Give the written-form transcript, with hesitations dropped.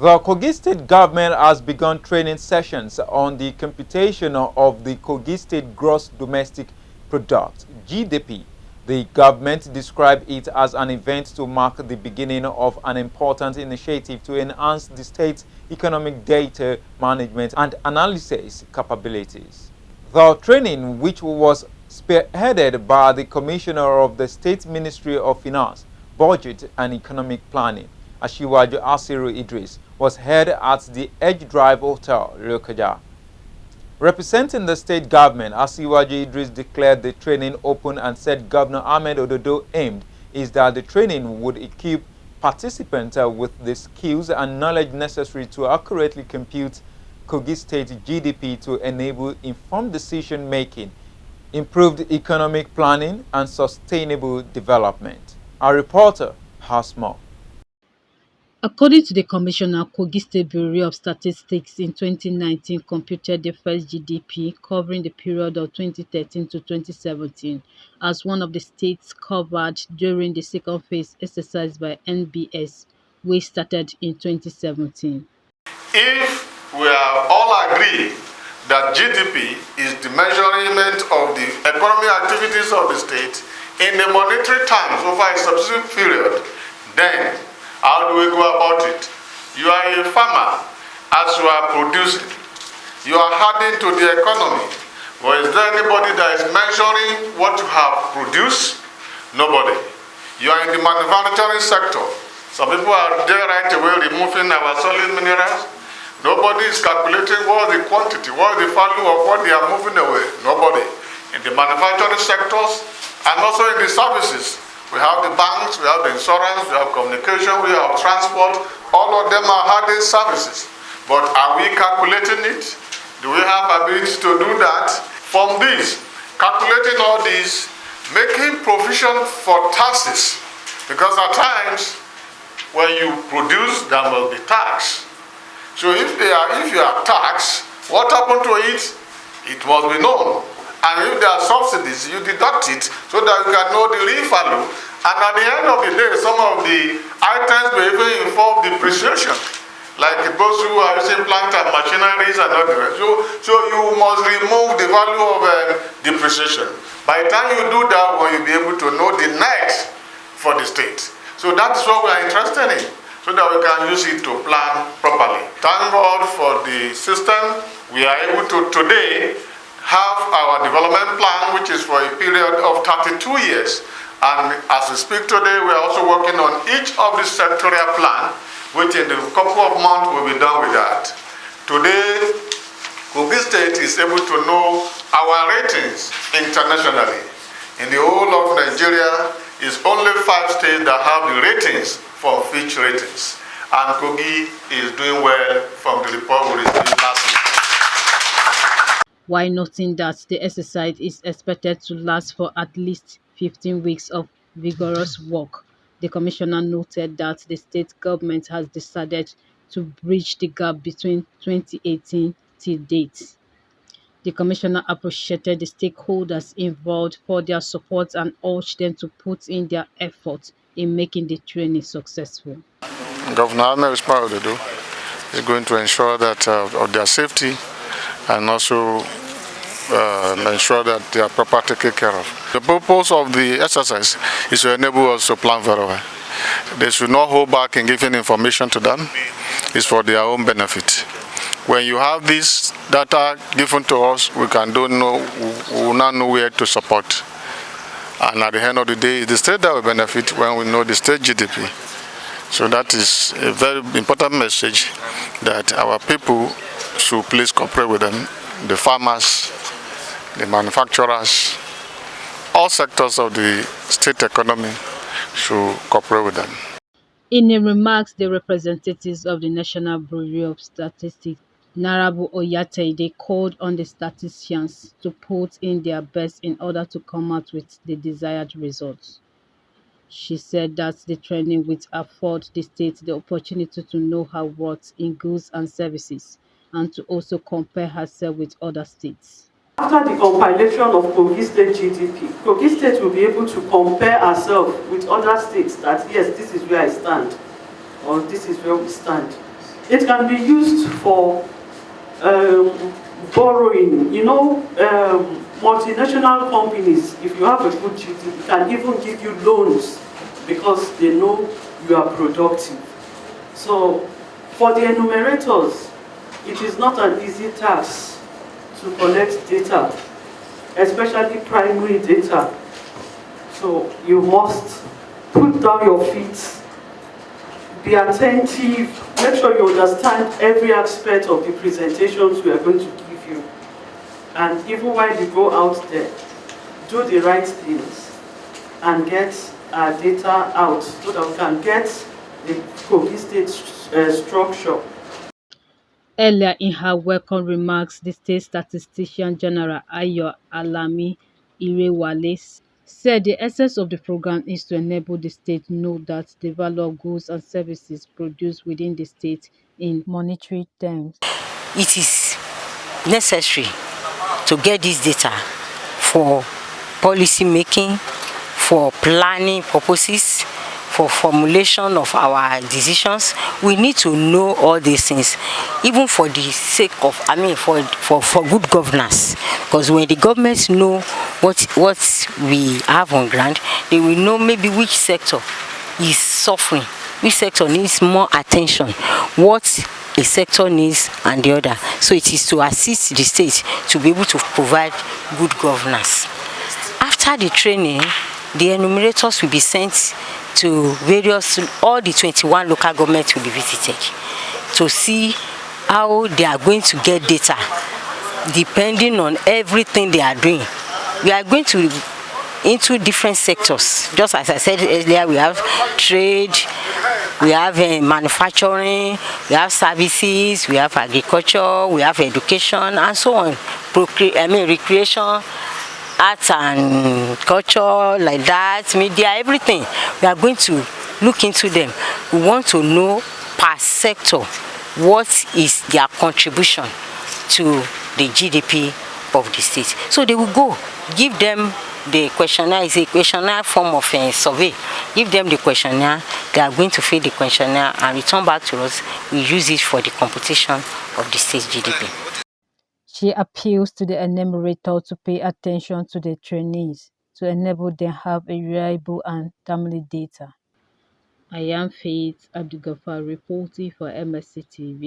The Kogi State government has begun training sessions on the computation of the Kogi State Gross Domestic Product, GDP. The government described it as an event to mark the beginning of an important initiative to enhance the state's economic data management and analysis capabilities. The training, which was spearheaded by the Commissioner of the State Ministry of Finance, Budget and Economic Planning, Asiwaju Asiru Idris, was held at the Edge Drive Hotel, Lokoja. Representing the state government, Asiwaju Idris declared the training open and said Governor Ahmed Ododo aimed is that the training would equip participants with the skills and knowledge necessary to accurately compute Kogi State GDP to enable informed decision-making, improved economic planning, and sustainable development. Our reporter has more. According to the Commissioner, Kogi State Bureau of Statistics in 2019 computed the first GDP covering the period of 2013 to 2017 as one of the states covered during the second phase exercise by NBS, which started in 2017. If we are all agree that GDP is the measurement of the economic activities of the state in the monetary terms over a specific period, then how do we go about it? You are a farmer. As you are producing, you are adding to the economy. But is there anybody that is measuring what you have produced? Nobody. You are in the manufacturing sector. Some people are there right away removing our solid minerals. Nobody is calculating what is the quantity, what is the value of what they are moving away. Nobody. In the manufacturing sectors and also in the services. We have the banks, we have the insurance, we have communication, we have transport. All of them are added services. But are we calculating it? Do we have ability to do that? From this, calculating all this, making provision for taxes. Because at times, when you produce, there must be tax. So if you are taxed, what happened to it? It must be known. And if there are subsidies, you deduct it so that you can know the real value. And at the end of the day, some of the items may even involve depreciation, like those who are using plant and machineries and all the rest. So you must remove the value of depreciation. By the time you do that, you'll be able to know the net for the state. So that is what we are interested in, so that we can use it to plan properly. Thank God for the system. We are able to today have our development plan, which is for a period of 32 years. And as we speak today, we are also working on each of the sectorial plan, which in a couple of months will be done with that. Today, Kogi State is able to know our ratings internationally. In the whole of Nigeria, it's only 5 states that have the ratings for Fitch ratings. And Kogi is doing well from the report we received last week. While noting that the exercise is expected to last for at least 15 weeks of vigorous work, the Commissioner noted that the state government has decided to bridge the gap between 2018 till date. The Commissioner appreciated the stakeholders involved for their support and urged them to put in their effort in making the training successful. Governor Ahmed Ododo is going to ensure that of their safety and also ensure that they are properly taken care of. The purpose of the exercise is to enable us to plan very well. They should not hold back in giving information to them. It's for their own benefit. When you have this data given to us, we will now know where to support. And at the end of the day, it's the state that will benefit when we know the state GDP. So that is a very important message that our people should please cooperate with them, the farmers, the manufacturers, all sectors of the state economy should cooperate with them. In their remarks, the representatives of the National Bureau of Statistics, Narabu Oyate, they called on the statisticians to put in their best in order to come out with the desired results. She said that the training will afford the state the opportunity to know her worth in goods and services and to also compare herself with other states. After the compilation of Kogi State GDP, Kogi State will be able to compare ourselves with other states that, yes, this is where I stand, or this is where we stand. It can be used for borrowing. Multinational companies, if you have a good GDP, can even give you loans because they know you are productive. So for the enumerators, it is not an easy task to collect data, especially primary data. So you must put down your feet, be attentive, make sure you understand every aspect of the presentations we are going to give you. And even while you go out there, do the right things and get our data out so that we can get the Kogi State structure. Earlier in her welcome remarks, the State Statistician General Ayo Alami Irewale said the essence of the program is to enable the state know that the value of goods and services produced within the state in monetary terms. It is necessary to get this data for policy making, for planning purposes, for formulation of our decisions. We need to know all these things, even for the sake of, for good governance. Because when the governments know what we have on ground, they will know maybe which sector is suffering, which sector needs more attention, what a sector needs and the other. So it is to assist the state to be able to provide good governance. After the training, the enumerators will be sent to all the 21 local governments will be visited to see how they are going to get data depending on everything they are doing. We are going to into different sectors. Just as I said earlier, we have trade, we have manufacturing, we have services, we have agriculture, we have education, and so on. Recreation, arts and culture, like that, media, everything. We are going to look into them. We want to know per sector what is their contribution to the GDP of the state. So they will go, give them the questionnaire. Is a questionnaire form of a survey. Give them the questionnaire. They are going to fill the questionnaire and return back to us. We use it for the computation of the state's GDP. She appeals to the enumerator to pay attention to the trainees to enable them have a reliable and timely data. I am Faith Abdulgafar reporting for MSC TV.